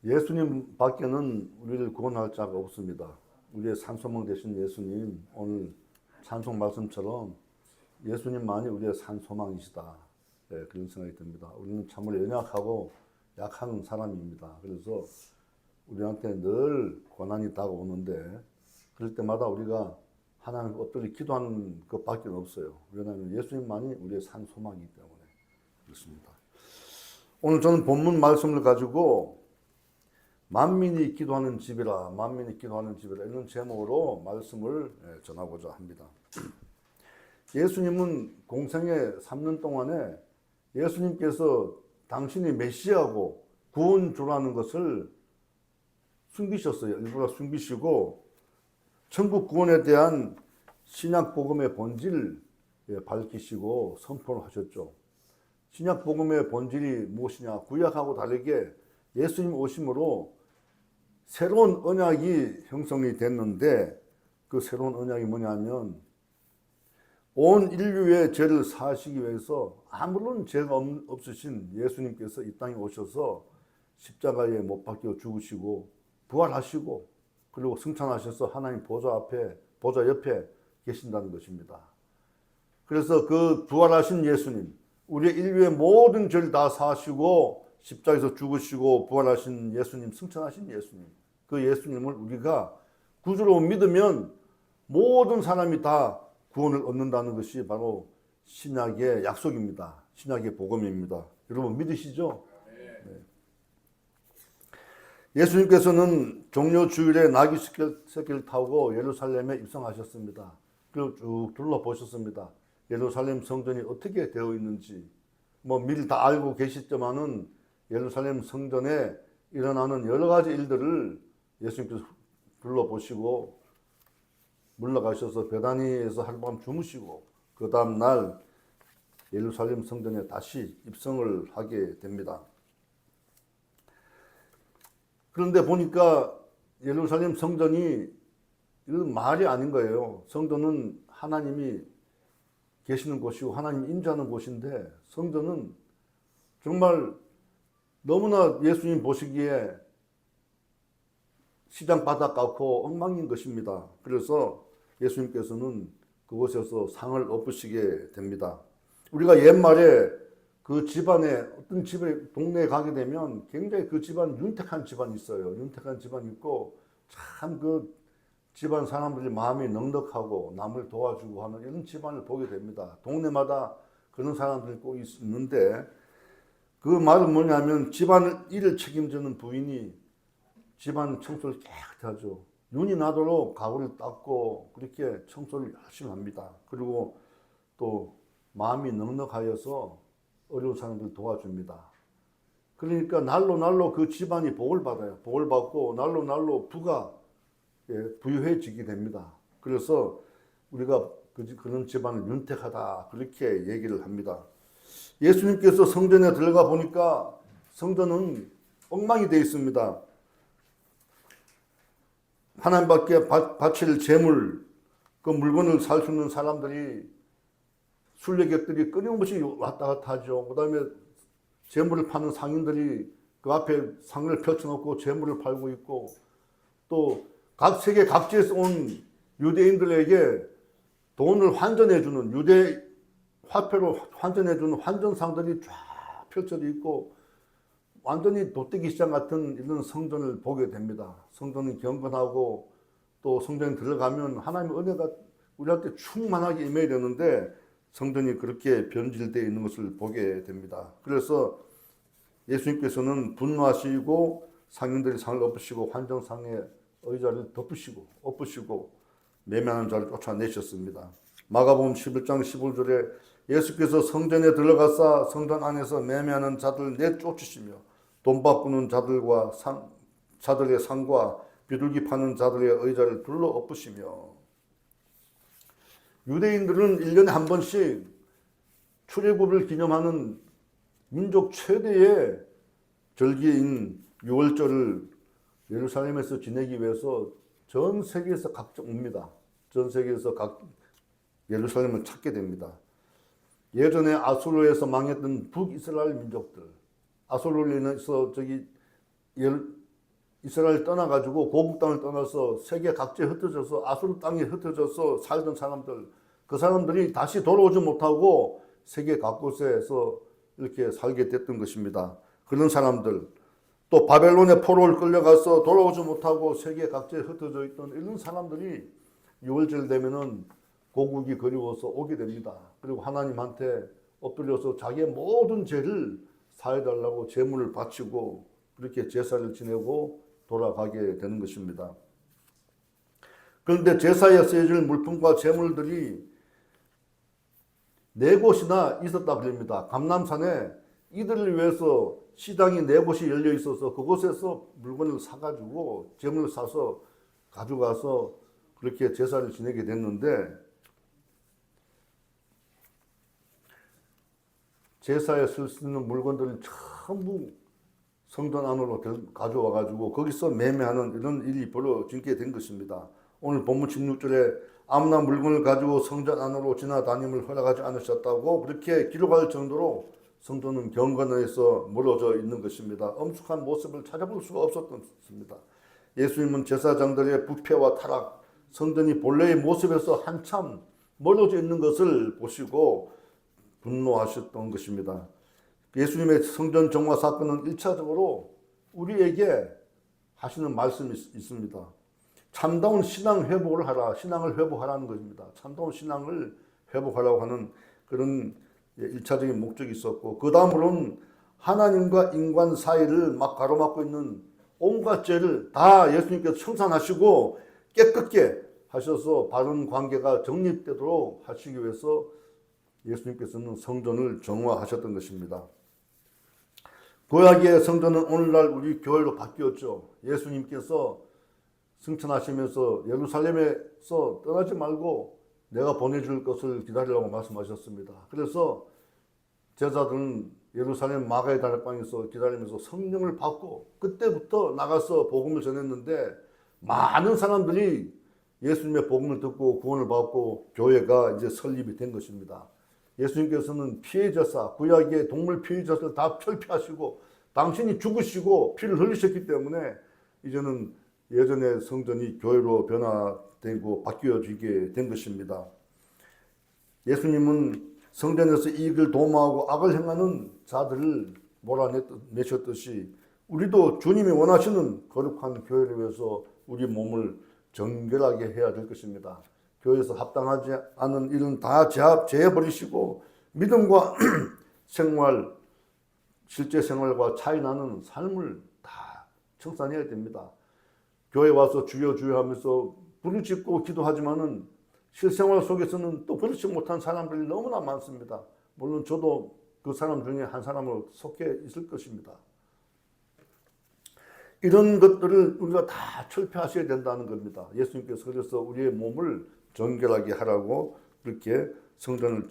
예수님 밖에는 우리를 구원할 자가 없습니다. 우리의 산소망 되신 예수님, 오늘 찬송 말씀처럼 예수님만이 우리의 산소망이시다. 네, 그런 생각이 듭니다. 우리는 참으로 연약하고 약한 사람입니다. 그래서 우리한테 늘 고난이 다가오는데 그럴 때마다 우리가 하나님 엎드려 기도하는 것밖에 없어요. 왜냐하면 예수님만이 우리의 산소망이기 때문에 그렇습니다. 오늘 저는 본문 말씀을 가지고 만민이 기도하는 집이라, 만민이 기도하는 집이라 이런 제목으로 말씀을 전하고자 합니다. 예수님은 공생애 3년 동안에 예수님께서 당신이 메시아고 구원주라는 것을 숨기셨어요. 일부러 숨기시고 천국 구원에 대한 신약 복음의 본질을 밝히시고 선포를 하셨죠. 신약 복음의 본질이 무엇이냐? 구약하고 다르게 예수님 오심으로 새로운 언약이 형성이 됐는데 그 새로운 언약이 뭐냐면 온 인류의 죄를 사하시기 위해서 아무런 죄가 없으신 예수님께서 이 땅에 오셔서 십자가에 못 박혀 죽으시고 부활하시고 그리고 승천하셔서 하나님 보좌 옆에 계신다는 것입니다. 그래서 그 부활하신 예수님, 우리 인류의 모든 죄를 다 사하시고 십자가에서 죽으시고 부활하신 예수님, 승천하신 예수님, 그 예수님을 우리가 구주로 믿으면 모든 사람이 다 구원을 얻는다는 것이 바로 신약의 약속입니다. 신약의 복음입니다. 여러분 믿으시죠? 네. 예수님께서는 종려 주일에 나귀 새끼를 타고 예루살렘에 입성하셨습니다. 그리고 쭉 둘러보셨습니다. 예루살렘 성전이 어떻게 되어 있는지 미리 다 알고 계시지만은 예루살렘 성전에 일어나는 여러 가지 일들을 예수님께서 둘러보시고 물러가셔서 베다니에서 하룻밤 주무시고 그 다음 날 예루살렘 성전에 다시 입성을 하게 됩니다. 그런데 보니까 예루살렘 성전이 이런 말이 아닌 거예요. 성전은 하나님이 계시는 곳이고 하나님이 임재하는 곳인데 성전은 정말 너무나 예수님 보시기에 시장 바닥 같고 엉망인 것입니다. 그래서 예수님께서는 그곳에서 상을 엎으시게 됩니다. 우리가 옛말에 그 집안에 어떤 집에 동네에 가게 되면 굉장히 그 집안 윤택한 집안이 있어요. 윤택한 집안이 있고 참 그 집안 사람들이 마음이 넉넉하고 남을 도와주고 하는 이런 집안을 보게 됩니다. 동네마다 그런 사람들이 꼭 있는데 그 말은 뭐냐면 집안 일을 책임지는 부인이 집안 청소를 깨끗이 하죠. 눈이 나도록 가구를 닦고 그렇게 청소를 열심히 합니다. 그리고 또 마음이 넉넉하여서 어려운 사람들 도와줍니다. 그러니까 날로 그 집안이 복을 받아요. 복을 받고 날로 부가 부유해지게 됩니다. 그래서 우리가 그런 집안을 윤택하다 그렇게 얘기를 합니다. 예수님께서 성전에 들어가 보니까 성전은 엉망이 되어 있습니다. 하나님밖에 바칠 재물, 그 물건을 살 수 있는 사람들이 순례객들이 끊임없이 왔다 갔다 하죠. 그 다음에 재물을 파는 상인들이 그 앞에 상을 펼쳐놓고 재물을 팔고 있고 또 각 세계 각지에서 온 유대인들에게 돈을 환전해주는 유대 화폐로 환전해주는 환전상들이 쫙 펼쳐져 있고 완전히 도떼기 시장 같은 이런 성전을 보게 됩니다. 성전은 경건하고 또 성전에 들어가면 하나님의 은혜가 우리한테 충만하게 임해야 되는데 성전이 그렇게 변질되어 있는 것을 보게 됩니다. 그래서 예수님께서는 분노하시고 상인들이 상을 엎으시고 환전상의 의자를 엎으시고 매매하는 자를 쫓아내셨습니다. 마가복음 11장 15절에 예수께서 성전에 들어가사 성전 안에서 매매하는 자들을 내쫓으시며 돈 바꾸는 자들의 상과 비둘기 파는 자들의 의자를 둘러 엎으시며 유대인들은 1년에 한 번씩 출애굽을 기념하는 민족 최대의 절기인 유월절을 예루살렘에서 지내기 위해서 전 세계에서 각종 옵니다. 전 세계에서 예루살렘을 찾게 됩니다. 예전에 아수르에서 망했던 북이스라엘 민족들, 아수르로 인해서 이스라엘 떠나가지고 고국 땅을 떠나서 세계 각지에 흩어져서 아수르 땅에 흩어져서 살던 사람들, 그 사람들이 다시 돌아오지 못하고 세계 각곳에서 이렇게 살게 됐던 것입니다. 그런 사람들, 또 바벨론의 포로를 끌려가서 돌아오지 못하고 세계 각지에 흩어져 있던 이런 사람들이 6월절 되면은 고국이 그리워서 오게 됩니다. 그리고 하나님한테 엎드려서 자기의 모든 죄를 사해달라고 제물을 바치고 그렇게 제사를 지내고 돌아가게 되는 것입니다. 그런데 제사에 쓰여질 물품과 제물들이 4곳이나 있었다 그럽니다. 감람산에 이들을 위해서 시장이 4곳이 열려 있어서 그곳에서 물건을 사가지고 제물을 사서 가져가서 그렇게 제사를 지내게 됐는데, 제사에 쓸 수 있는 물건들을 전부 성전 안으로 가져와 가지고 거기서 매매하는 이런 일이 벌어지게 된 것입니다. 오늘 본문 16절에 아무나 물건을 가지고 성전 안으로 지나다님을 허락하지 않으셨다고 그렇게 기록할 정도로 성전은 경건에서 멀어져 있는 것입니다. 엄숙한 모습을 찾아볼 수가 없었던 것입니다. 예수님은 제사장들의 부패와 타락, 성전이 본래의 모습에서 한참 멀어져 있는 것을 보시고 분노하셨던 것입니다. 예수님의 성전 정화 사건은 1차적으로 우리에게 하시는 말씀이 있습니다. 참다운 신앙 회복을 하라, 신앙을 회복하라는 것입니다. 참다운 신앙을 회복하라고 하는 그런 1차적인 목적이 있었고, 그 다음으로는 하나님과 인간 사이를 막 가로막고 있는 온갖 죄를 다 예수님께서 청산하시고 깨끗게 하셔서 바른 관계가 정립되도록 하시기 위해서 예수님께서는 성전을 정화하셨던 것입니다. 구약의 성전은 오늘날 우리 교회로 바뀌었죠. 예수님께서 승천하시면서 예루살렘에서 떠나지 말고 내가 보내줄 것을 기다리라고 말씀하셨습니다. 그래서 제자들은 예루살렘 마가의 다락방에서 기다리면서 성령을 받고 그때부터 나가서 복음을 전했는데, 많은 사람들이 예수님의 복음을 듣고 구원을 받고 교회가 이제 설립이 된 것입니다. 예수님께서는 피해자사, 구약의 동물 피해자를 다 철폐하시고 당신이 죽으시고 피를 흘리셨기 때문에 이제는 예전의 성전이 교회로 변화되고 바뀌어지게 된 것입니다. 예수님은 성전에서 이익을 도모하고 악을 행하는 자들을 몰아내셨듯이 우리도 주님이 원하시는 거룩한 교회를 위해서 우리 몸을 정결하게 해야 될 것입니다. 교회에서 합당하지 않은 일은 다 제해버리시고 믿음과 생활, 실제 생활과 차이 나는 삶을 다 청산해야 됩니다. 교회 와서 주여 주여 하면서 부르짖고 기도하지만은 실생활 속에서는 또 그렇지 못한 사람들이 너무나 많습니다. 물론 저도 그 사람 중에 한 사람으로 속해 있을 것입니다. 이런 것들을 우리가 다 철폐하셔야 된다는 겁니다. 예수님께서 그래서 우리의 몸을 정결하게 하라고 그렇게 성전을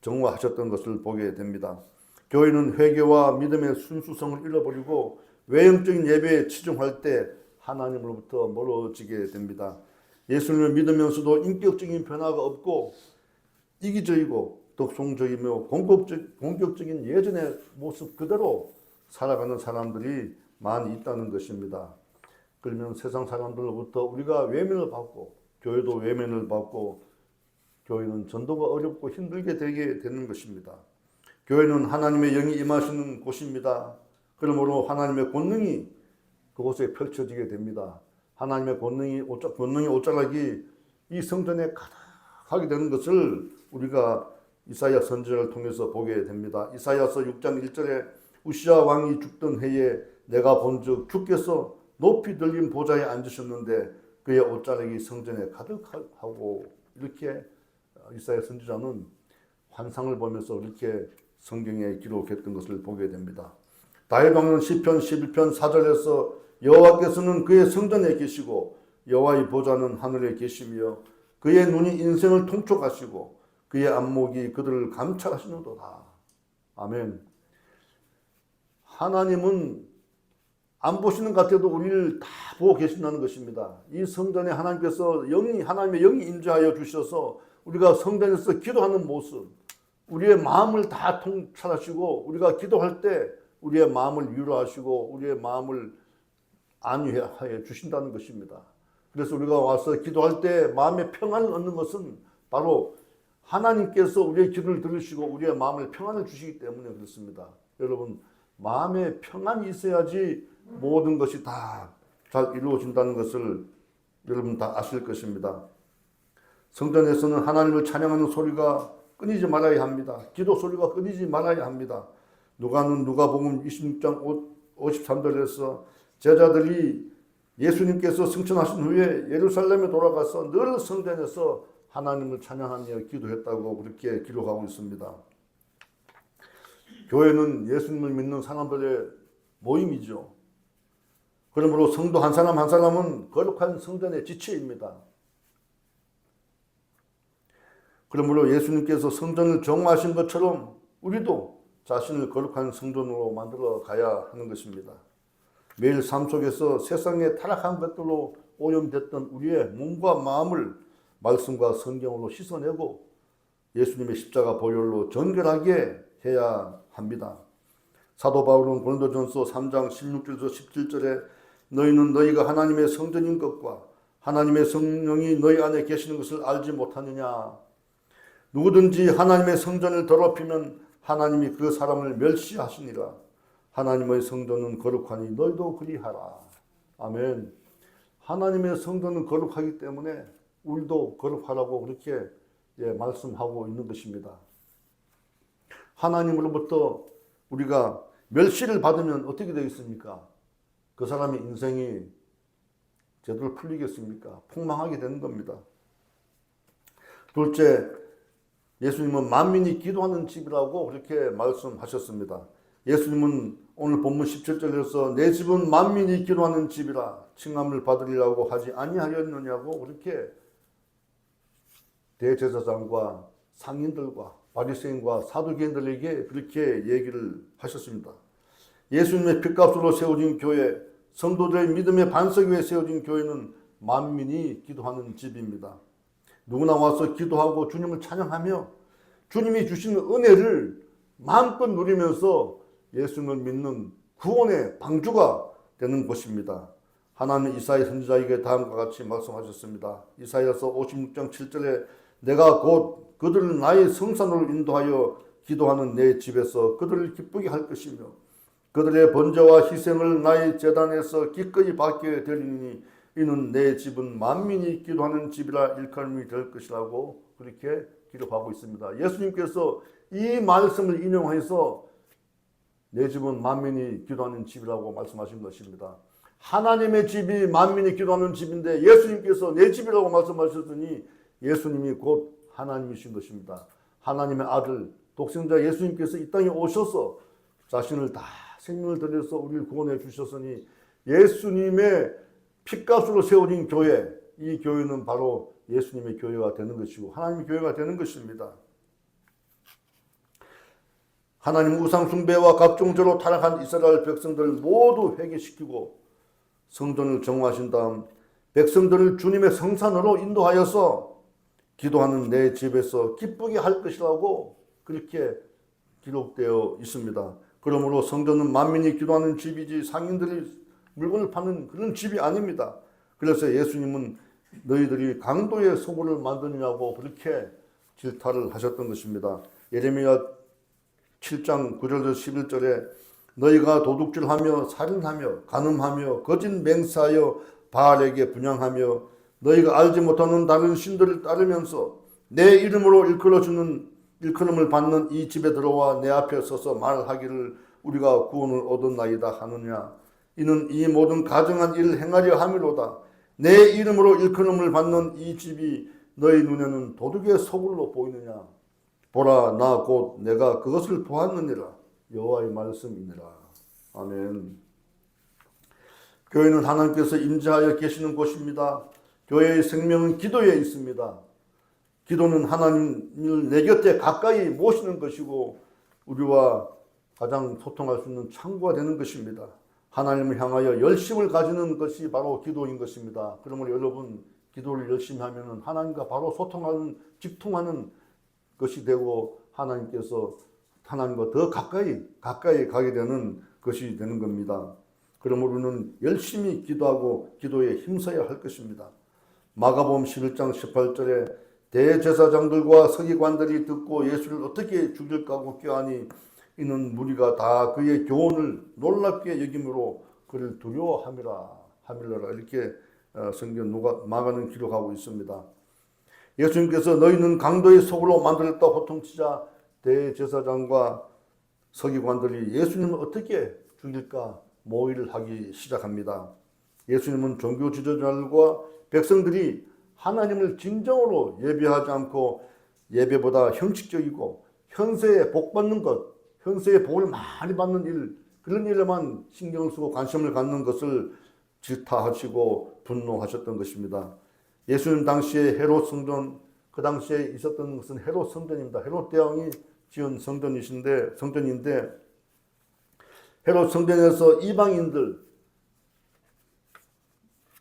정화하셨던 것을 보게 됩니다. 교회는 회개와 믿음의 순수성을 잃어버리고 외형적인 예배에 치중할 때 하나님으로부터 멀어지게 됩니다. 예수님을 믿으면서도 인격적인 변화가 없고 이기적이고 독송적이며 공격적인 예전의 모습 그대로 살아가는 사람들이 많이 있다는 것입니다. 그러면 세상 사람들로부터 우리가 외면을 받고 교회도 외면을 받고 교회는 전도가 어렵고 힘들게 되게 되는 것입니다. 교회는 하나님의 영이 임하시는 곳입니다. 그러므로 하나님의 권능이 그곳에 펼쳐지게 됩니다. 하나님의 권능이 옷자락이 이 성전에 가득하게 되는 것을 우리가 이사야 선지자를 통해서 보게 됩니다. 이사야서 6장 1절에 우시야 왕이 죽던 해에 내가 본즉 주께서 높이 들린 보좌에 앉으셨는데 그의 옷자락이 성전에 가득하고, 이렇게 이사야 선지자는 환상을 보면서 이렇게 성경에 기록했던 것을 보게 됩니다. 다윗 왕은 시편 11편 4절에서 여호와께서는 그의 성전에 계시고 여호와의 보좌는 하늘에 계시며 그의 눈이 인생을 통촉하시고 그의 안목이 그들을 감찰하시는도다. 아멘. 하나님은 안 보시는 것 같아도 우리를 다 보고 계신다는 것입니다. 이 성전에 하나님께서 하나님의 영이 임재하여 주셔서 우리가 성전에서 기도하는 모습, 우리의 마음을 다 통찰하시고 우리가 기도할 때 우리의 마음을 위로하시고 우리의 마음을 안위하여 주신다는 것입니다. 그래서 우리가 와서 기도할 때 마음의 평안을 얻는 것은 바로 하나님께서 우리의 기도를 들으시고 우리의 마음을 평안을 주시기 때문에 그렇습니다. 여러분, 마음에 평안이 있어야지 모든 것이 다 잘 이루어진다는 것을 여러분 다 아실 것입니다. 성전에서는 하나님을 찬양하는 소리가 끊이지 말아야 합니다. 기도 소리가 끊이지 말아야 합니다. 누가복음 26장 53절에서 제자들이 예수님께서 승천하신 후에 예루살렘에 돌아가서 늘 성전에서 하나님을 찬양하며 기도했다고 그렇게 기록하고 있습니다. 교회는 예수님을 믿는 사람들의 모임이죠. 그러므로 성도 한 사람 한 사람은 거룩한 성전의 지체입니다. 그러므로 예수님께서 성전을 정화하신 것처럼 우리도 자신을 거룩한 성전으로 만들어 가야 하는 것입니다. 매일 삶 속에서 세상의 타락한 것들로 오염됐던 우리의 몸과 마음을 말씀과 성경으로 씻어내고 예수님의 십자가 보혈로 정결하게 해야 합니다. 사도 바울은 고린도전서 3장 16절에서 17절에 너희는 너희가 하나님의 성전인 것과 하나님의 성령이 너희 안에 계시는 것을 알지 못하느냐. 누구든지 하나님의 성전을 더럽히면 하나님이 그 사람을 멸시하시니라. 하나님의 성전은 거룩하니 너희도 그리하라. 아멘. 하나님의 성전은 거룩하기 때문에 우리도 거룩하라고 그렇게 말씀하고 있는 것입니다. 하나님으로부터 우리가 멸시를 받으면 어떻게 되겠습니까? 그 사람의 인생이 제대로 풀리겠습니까? 폭망하게 되는 겁니다. 둘째, 예수님은 만민이 기도하는 집이라고 그렇게 말씀하셨습니다. 예수님은 오늘 본문 17절에서 내 집은 만민이 기도하는 집이라 칭함을 받으리라고 하지 아니하였느냐고 그렇게 대제사장과 상인들과 바리새인과 사두개인들에게 그렇게 얘기를 하셨습니다. 예수님의 핏값으로 세워진 교회, 성도들의 믿음의 반석 위에 세워진 교회는 만민이 기도하는 집입니다. 누구나 와서 기도하고 주님을 찬양하며 주님이 주시는 은혜를 마음껏 누리면서 예수님을 믿는 구원의 방주가 되는 곳입니다. 하나님은 이사야 선지자에게 다음과 같이 말씀하셨습니다. 이사야서 56장 7절에 내가 곧 그들을 나의 성산으로 인도하여 기도하는 내 집에서 그들을 기쁘게 할 것이며 그들의 번제와 희생을 나의 제단에서 기꺼이 받게 되리니 이는 내 집은 만민이 기도하는 집이라 일컬음이 될 것이라고 그렇게 기록하고 있습니다. 예수님께서 이 말씀을 인용해서 내 집은 만민이 기도하는 집이라고 말씀하신 것입니다. 하나님의 집이 만민이 기도하는 집인데 예수님께서 내 집이라고 말씀하셨으니 예수님이 곧 하나님이신 것입니다. 하나님의 아들 독생자 예수님께서 이 땅에 오셔서 자신을 다 생명을 들여서 우리를 구원해 주셨으니 예수님의 핏값으로 세워진 교회, 이 교회는 바로 예수님의 교회가 되는 것이고 하나님의 교회가 되는 것입니다. 하나님 우상 숭배와 각종 죄로 타락한 이스라엘 백성들을 모두 회개시키고 성전을 정화하신 다음 백성들을 주님의 성산으로 인도하여서 기도하는 내 집에서 기쁘게 할 것이라고 그렇게 기록되어 있습니다. 그러므로 성전은 만민이 기도하는 집이지 상인들이 물건을 파는 그런 집이 아닙니다. 그래서 예수님은 너희들이 강도의 소굴을 만드느냐고 그렇게 질타를 하셨던 것입니다. 예레미야 7장 9절에서 11절에 너희가 도둑질하며 살인하며 간음하며 거짓 맹세하여 바알에게 분향하며 너희가 알지 못하는 다른 신들을 따르면서 내 이름으로 일컬음을 받는 이 집에 들어와 내 앞에 서서 말하기를 우리가 구원을 얻었나이다 하느냐. 이는 이 모든 가증한 일을 행하려 함이로다. 내 이름으로 일컬음을 받는 이 집이 너희 눈에는 도둑의 소굴로 보이느냐. 보라 나 곧 내가 그것을 보았느니라. 여호와의 말씀이니라. 아멘. 교회는 하나님께서 임재하여 계시는 곳입니다. 교회의 생명은 기도에 있습니다. 기도는 하나님을 내 곁에 가까이 모시는 것이고 우리와 가장 소통할 수 있는 창구가 되는 것입니다. 하나님을 향하여 열심을 가지는 것이 바로 기도인 것입니다. 그러므로 여러분 기도를 열심히 하면 하나님과 바로 소통하는 직통하는 것이 되고 하나님께서 하나님과 더 가까이 가게 되는 것이 되는 겁니다. 그러므로 우리는 열심히 기도하고 기도에 힘써야 할 것입니다. 마가복음 11장 18절에 대제사장들과 서기관들이 듣고 예수를 어떻게 죽일까 하고 꾀하니 이는 무리가 다 그의 교훈을 놀랍게 여김으로 그를 두려워함이라 이렇게 성경 마가는 기록하고 있습니다. 예수님께서 너희는 강도의 속으로 만들었다 호통치자 대제사장과 서기관들이 예수님을 어떻게 죽일까 모의를 하기 시작합니다. 예수님은 종교 지도자들과 백성들이 하나님을 진정으로 예배하지 않고 예배보다 형식적이고 현세에 복 받는 것, 현세에 복을 많이 받는 일, 그런 일에만 신경을 쓰고 관심을 갖는 것을 질타하시고 분노하셨던 것입니다. 예수님 당시에 헤롯 성전, 그 당시에 있었던 것은 헤롯 성전입니다. 헤롯 대왕이 지은 성전인데 헤롯 성전에서 이방인들,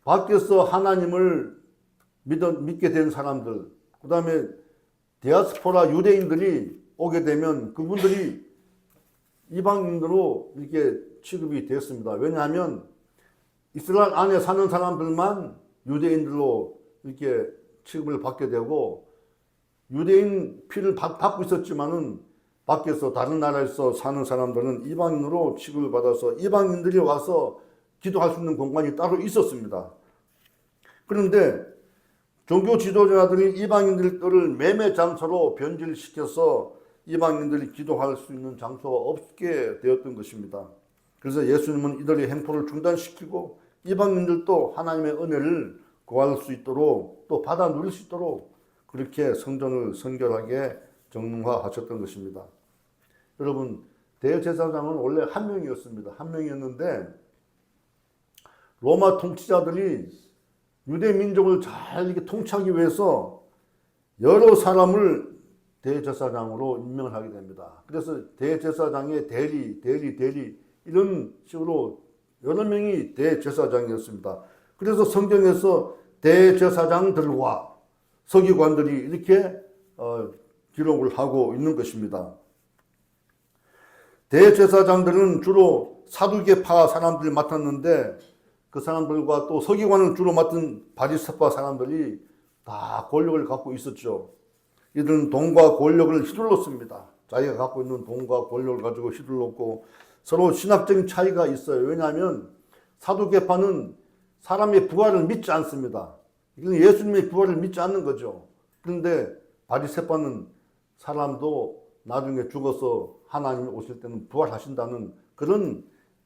밖에서 하나님을 믿게 된 사람들, 그 다음에 디아스포라 유대인들이 오게 되면 그분들이 이방인으로 이렇게 취급이 되었습니다. 왜냐하면 이스라엘 안에 사는 사람들만 유대인들로 이렇게 취급을 받게 되고 유대인 피를 받고 있었지만은 밖에서 다른 나라에서 사는 사람들은 이방인으로 취급을 받아서 이방인들이 와서 기도할 수 있는 공간이 따로 있었습니다. 그런데 종교 지도자들이 이방인들을 매매 장소로 변질시켜서 이방인들이 기도할 수 있는 장소가 없게 되었던 것입니다. 그래서 예수님은 이들의 행포를 중단시키고 이방인들도 하나님의 은혜를 구할 수 있도록 또 받아 누릴 수 있도록 그렇게 성전을 성결하게 정화하셨던 것입니다. 여러분, 대제사장은 원래 한 명이었습니다. 한 명이었는데 로마 통치자들이 유대 민족을 잘 이렇게 통치하기 위해서 여러 사람을 대제사장으로 임명을 하게 됩니다. 그래서 대제사장의 대리 이런 식으로 여러 명이 대제사장이었습니다. 그래서 성경에서 대제사장들과 서기관들이 이렇게 기록을 하고 있는 것입니다. 대제사장들은 주로 사두개파 사람들이 맡았는데 그 사람들과 또 서기관을 주로 맡은 바리새파 사람들이 다 권력을 갖고 있었죠. 이들은 돈과 권력을 휘둘렀습니다. 자기가 갖고 있는 돈과 권력을 가지고 휘둘렀고 서로 신학적인 차이가 있어요. 왜냐하면 사두개파는 사람의 부활을 믿지 않습니다. 이건 예수님의 부활을 믿지 않는 거죠. 그런데 바리새파는 사람도 나중에 죽어서 하나님이 오실 때는 부활하신다는 그런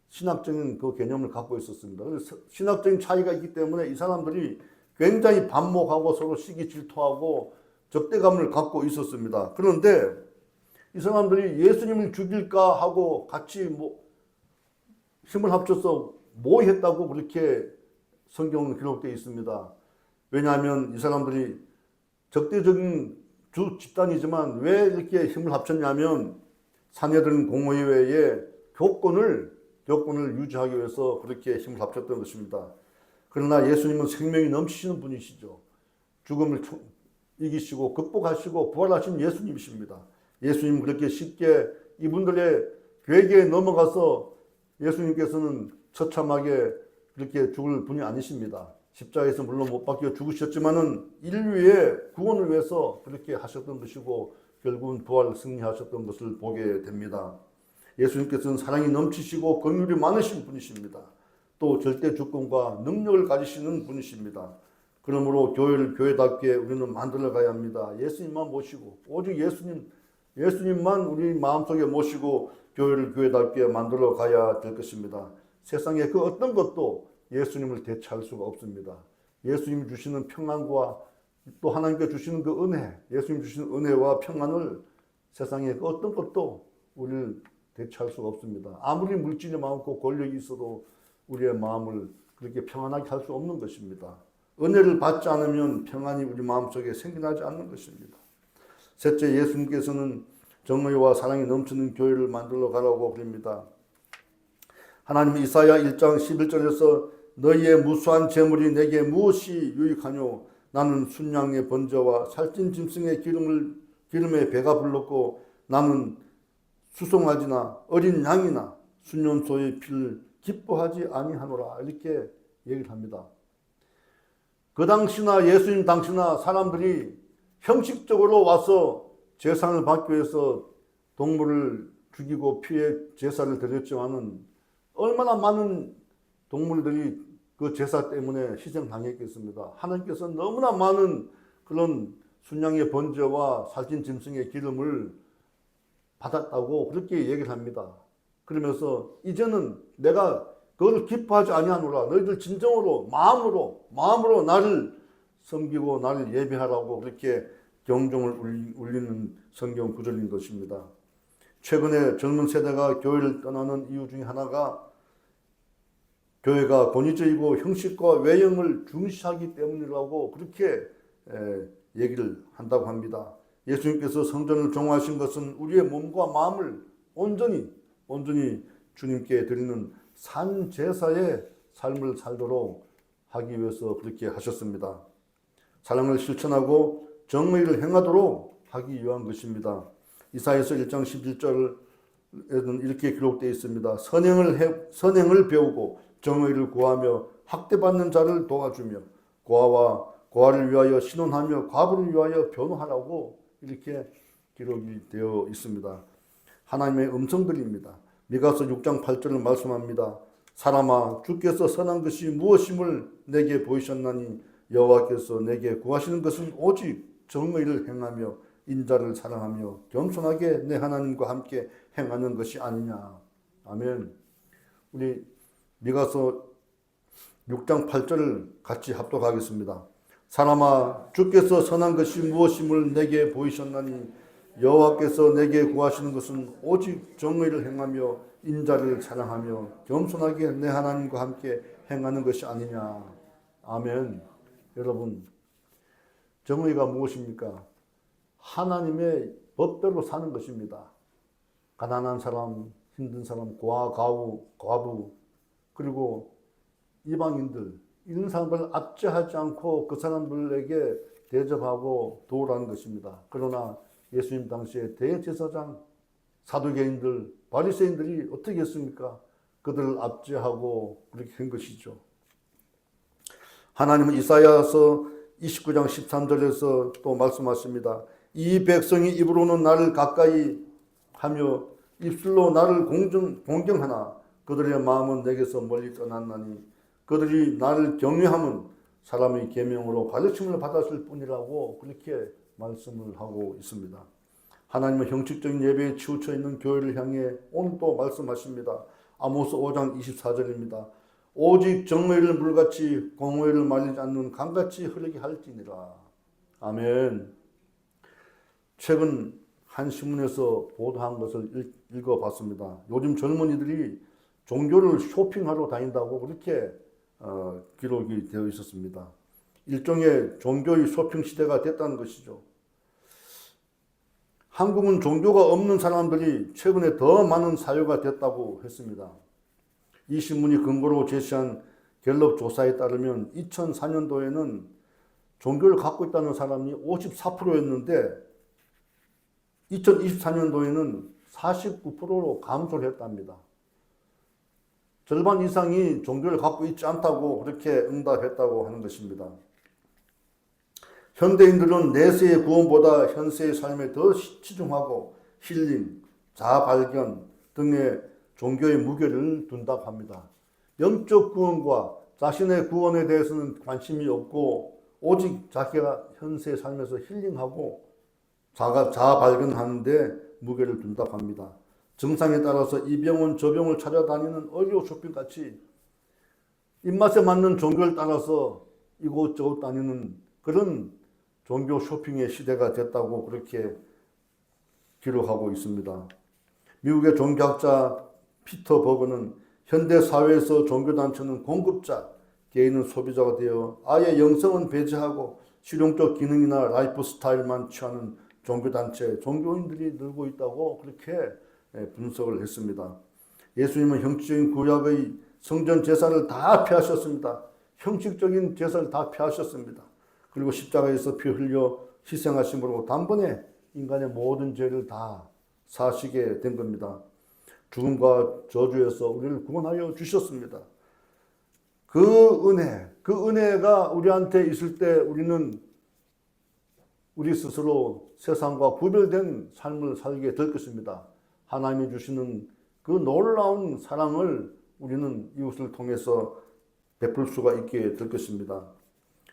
신학적인 그 개념을 갖고 있었습니다. 그래서 신학적인 차이가 있기 때문에 이 사람들이 굉장히 반목하고 서로 시기 질투하고 적대감을 갖고 있었습니다. 그런데 이 사람들이 예수님을 죽일까 하고 같이 힘을 합쳐서 모의했다고 그렇게 성경은 기록되어 있습니다. 왜냐하면 이 사람들이 적대적인 주 집단이지만 왜 이렇게 힘을 합쳤냐면 산헤드린 공의회의 교권을 유지하기 위해서 그렇게 힘을 합쳤던 것입니다. 그러나 예수님은 생명이 넘치시는 분이시죠. 죽음을 이기시고 극복하시고 부활하신 예수님이십니다. 예수님은 그렇게 쉽게 이분들의 괴계에 넘어가서 예수님께서는 처참하게 그렇게 죽을 분이 아니십니다. 십자가에서 물론 못 박혀 죽으셨지만은 인류의 구원을 위해서 그렇게 하셨던 것이고 결국은 부활 승리하셨던 것을 보게 됩니다. 예수님께서는 사랑이 넘치시고 긍휼이 많으신 분이십니다. 또 절대 주권과 능력을 가지시는 분이십니다. 그러므로 교회를 교회답게 우리는 만들어 가야 합니다. 예수님만 모시고 오직 예수님만 우리 마음속에 모시고 교회를 교회답게 만들어 가야 될 것입니다. 세상에 그 어떤 것도 예수님을 대체할 수가 없습니다. 예수님이 주시는 평안과 또 하나님께 주시는 그 은혜, 예수님 주시는 은혜와 평안을 세상에 그 어떤 것도 우리를 대체할 수가 없습니다. 아무리 물질이 많고 권력이 있어도 우리의 마음을 그렇게 평안하게 할 수 없는 것입니다. 은혜를 받지 않으면 평안이 우리 마음속에 생겨나지 않는 것입니다. 셋째, 예수님께서는 정의와 사랑이 넘치는 교회를 만들어 가라고 그럽니다. 하나님 이사야 1장 11절에서 너희의 무수한 재물이 내게 무엇이 유익하뇨? 나는 순양의 번제와 살찐 짐승의 기름에 배가 불렀고 나는 수송아지나 어린 양이나 순염소의 피를 기뻐하지 아니하노라 이렇게 얘기를 합니다. 그 당시나 예수님 당시나 사람들이 형식적으로 와서 제사를 받기 위해서 동물을 죽이고 피해 제사를 드렸지만은 얼마나 많은 동물들이 그 제사 때문에 희생당했겠습니다. 하나님께서 너무나 많은 그런 순양의 번제와 살찐 짐승의 기름을 받았다고 그렇게 얘기를 합니다. 그러면서 이제는 내가 그걸 기뻐하지 아니하노라. 너희들 진정으로 마음으로 나를 섬기고 나를 예배하라고 그렇게 경종을 울리는 성경 구절인 것입니다. 최근에 젊은 세대가 교회를 떠나는 이유 중에 하나가 교회가 권위적이고 형식과 외형을 중시하기 때문이라고 그렇게 얘기를 한다고 합니다. 예수님께서 성전을 정화하신 것은 우리의 몸과 마음을 온전히 주님께 드리는 산 제사의 삶을 살도록 하기 위해서 그렇게 하셨습니다. 사랑을 실천하고 정의를 행하도록 하기 위한 것입니다. 이사야서 1장 11절에는 이렇게 기록되어 있습니다. 선행을 배우고 정의를 구하며 학대받는 자를 도와주며 고아를 위하여 신원하며 과부를 위하여 변호하라고 이렇게 기록이 되어 있습니다. 하나님의 음성들입니다. 미가서 6장 8절을 말씀합니다. 사람아 주께서 선한 것이 무엇임을 내게 보이셨나니 여호와께서 내게 구하시는 것은 오직 정의를 행하며 인자를 사랑하며 겸손하게 내 하나님과 함께 행하는 것이 아니냐. 아멘. 우리 미가서 6장 8절을 같이 합독하겠습니다. 사람아 주께서 선한 것이 무엇임을 내게 보이셨나니 여호와께서 내게 구하시는 것은 오직 정의를 행하며 인자를 사랑하며 겸손하게 내 하나님과 함께 행하는 것이 아니냐. 아멘. 여러분, 정의가 무엇입니까? 하나님의 법대로 사는 것입니다. 가난한 사람, 힘든 사람, 고아, 과부, 그리고 이방인들, 이런 사람들을 압제하지 않고 그 사람들에게 대접하고 도우라는 것입니다. 그러나 예수님 당시에 대제사장, 사두개인들, 바리새인들이 어떻게 했습니까? 그들을 압제하고 그렇게 한 것이죠. 하나님은 이사야서 29장 13절에서 또 말씀하십니다. 이 백성이 입으로는 나를 가까이 하며 입술로 나를 공경하나 그들의 마음은 내게서 멀리 떠났나니 그들이 나를 경외함은 사람의 계명으로 가르침을 받았을 뿐이라고 그렇게 말씀을 하고 있습니다. 하나님은 형식적인 예배에 치우쳐 있는 교회를 향해 오늘 또 말씀하십니다. 아모스 5장 24절입니다. 오직 정의를 물같이 공의를 말리지 않는 강같이 흐르게 할지니라. 아멘. 최근 한 신문에서 보도한 것을 읽어봤습니다. 요즘 젊은이들이 종교를 쇼핑하러 다닌다고 그렇게 기록이 되어 있었습니다. 일종의 종교의 쇼핑 시대가 됐다는 것이죠. 한국은 종교가 없는 사람들이 최근에 더 많은 사유가 됐다고 했습니다. 이 신문이 근거로 제시한 갤럽 조사에 따르면 2004년도에는 종교를 갖고 있다는 사람이 54%였는데 2024년도에는 49%로 감소를 했답니다. 절반 이상이 종교를 갖고 있지 않다고 그렇게 응답했다고 하는 것입니다. 현대인들은 내세의 구원보다 현세의 삶에 더 치중하고 힐링, 자아 발견 등의 종교의 무게를 둔다고 합니다. 영적 구원과 자신의 구원에 대해서는 관심이 없고 오직 자기가 현세의 삶에서 힐링하고 자아 발견하는 데 무게를 둔다고 합니다. 증상에 따라서 이 병원 저 병을 찾아다니는 의료 쇼핑같이 입맛에 맞는 종교를 따라서 이곳저곳 다니는 그런 종교 쇼핑의 시대가 됐다고 그렇게 기록하고 있습니다. 미국의 종교학자 피터 버그는 현대 사회에서 종교단체는 공급자, 개인은 소비자가 되어 아예 영성은 배제하고 실용적 기능이나 라이프 스타일만 취하는 종교단체, 종교인들이 늘고 있다고 그렇게 분석을 했습니다. 예수님은 형식적인 구약의 성전 제사를 다 폐하셨습니다. 형식적인 제사를 다 폐하셨습니다. 그리고 십자가에서 피 흘려 희생하심으로 단번에 인간의 모든 죄를 다 사시게 된 겁니다. 죽음과 저주에서 우리를 구원하여 주셨습니다. 그 은혜가 우리한테 있을 때 우리는 우리 스스로 세상과 구별된 삶을 살게 될 것입니다. 하나님이 주시는 그 놀라운 사랑을 우리는 이웃을 통해서 베풀 수가 있게 될 것입니다.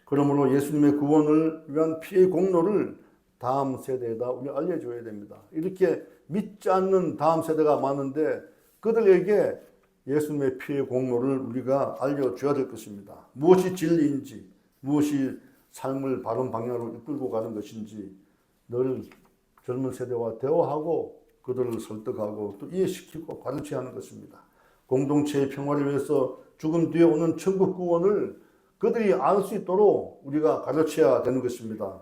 그러므로 예수님의 구원을 위한 피의 공로를 다음 세대에다 우리 알려줘야 됩니다. 이렇게 믿지 않는 다음 세대가 많은데 그들에게 예수님의 피의 공로를 우리가 알려줘야 될 것입니다. 무엇이 진리인지, 무엇이 삶을 바른 방향으로 이끌고 가는 것인지 늘 젊은 세대와 대화하고 그들을 설득하고 또 이해시키고 가르쳐야 하는 것입니다. 공동체의 평화를 위해서 죽음 뒤에 오는 천국 구원을 그들이 알 수 있도록 우리가 가르쳐야 되는 것입니다.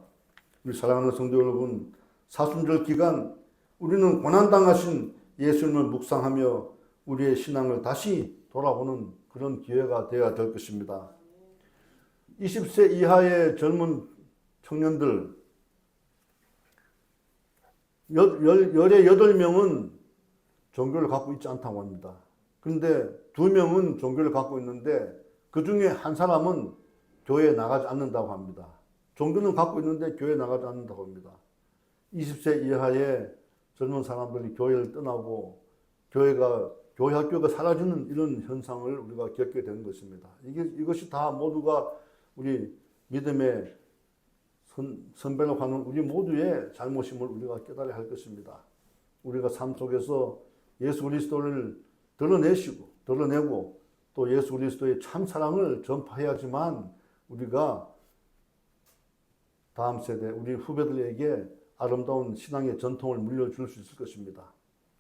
우리 사랑하는 성도 여러분, 사순절 기간 우리는 고난당하신 예수님을 묵상하며 우리의 신앙을 다시 돌아보는 그런 기회가 되어야 될 것입니다. 20세 이하의 젊은 청년들 18명은 종교를 갖고 있지 않다고 합니다. 그런데 2명은 종교를 갖고 있는데 그 중에 한 사람은 교회에 나가지 않는다고 합니다. 종교는 갖고 있는데 교회에 나가지 않는다고 합니다. 20세 이하의 젊은 사람들이 교회를 떠나고 교회 학교가 사라지는 이런 현상을 우리가 겪게 되는 것입니다. 이것이 다 모두가 우리 믿음의 선배로 가는 우리 모두의 잘못임을 우리가 깨달아야 할 것입니다. 우리가 삶 속에서 예수 그리스도를 드러내고 또 예수 그리스도의 참 사랑을 전파해야지만 우리가 다음 세대, 우리 후배들에게 아름다운 신앙의 전통을 물려줄 수 있을 것입니다.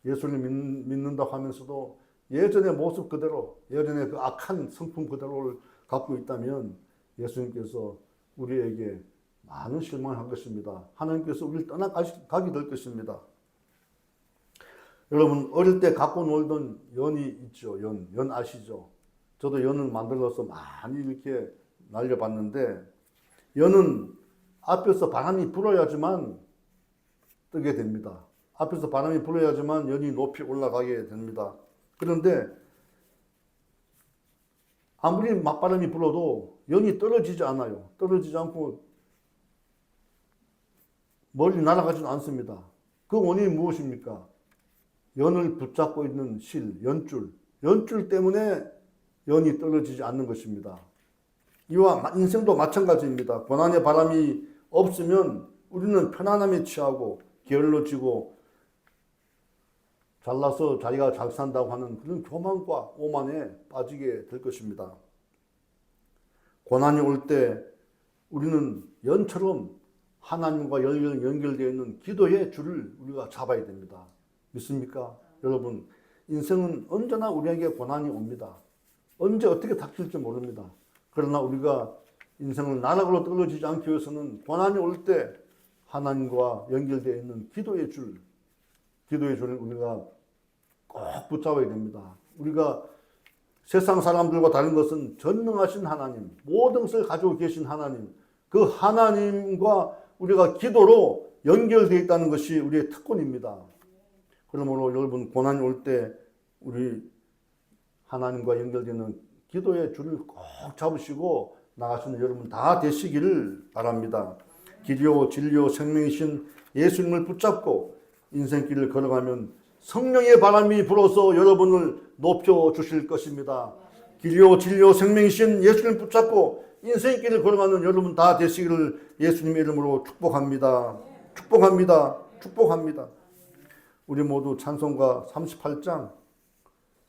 예수를 믿는다고 하면서도 예전의 모습 그대로, 예전의 그 악한 성품 그대로를 갖고 있다면 예수님께서 우리에게 많은 실망을 할 것입니다. 하나님께서 우리를 떠나가게 될 것입니다. 여러분, 어릴 때 갖고 놀던 연이 있죠. 연 아시죠? 저도 연을 만들어서 많이 이렇게 날려봤는데, 연은 앞에서 바람이 불어야지만 뜨게 됩니다. 앞에서 바람이 불어야지만 연이 높이 올라가게 됩니다. 그런데 아무리 맞바람이 불어도 연이 떨어지지 않아요. 떨어지지 않고 멀리 날아가지는 않습니다. 그 원인이 무엇입니까? 연을 붙잡고 있는 연줄 때문에 연이 떨어지지 않는 것입니다. 이와 인생도 마찬가지입니다. 고난의 바람이 없으면 우리는 편안함에 취하고 게을러지고 잘나서 자기가 잘 산다고 하는 그런 교만과 오만에 빠지게 될 것입니다. 고난이 올 때 우리는 연처럼 하나님과 연결되어 있는 기도의 줄을 우리가 잡아야 됩니다. 믿습니까? 여러분, 인생은 언제나 우리에게 고난이 옵니다. 언제 어떻게 닥칠지 모릅니다. 그러나 우리가 인생을 나락으로 떨어지지 않기 위해서는 고난이 올 때 하나님과 연결되어 있는 기도의 줄을 우리가 꼭 붙잡아야 됩니다. 우리가 세상 사람들과 다른 것은 전능하신 하나님, 모든 것을 가지고 계신 하나님, 그 하나님과 우리가 기도로 연결되어 있다는 것이 우리의 특권입니다. 그러므로 여러분, 고난이 올 때 우리 하나님과 연결되는 기도의 줄을 꼭 잡으시고 나가시는 여러분 다 되시기를 바랍니다. 길이요 진리요 생명이신 예수님을 붙잡고 인생길을 걸어가면 성령의 바람이 불어서 여러분을 높여주실 것입니다. 길이요 진리요 생명이신 예수님을 붙잡고 인생길을 걸어가는 여러분 다 되시기를 예수님의 이름으로 축복합니다. 축복합니다. 우리 모두 찬송가 38장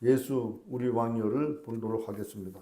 예수 우리 왕이여를 부르도록 하겠습니다.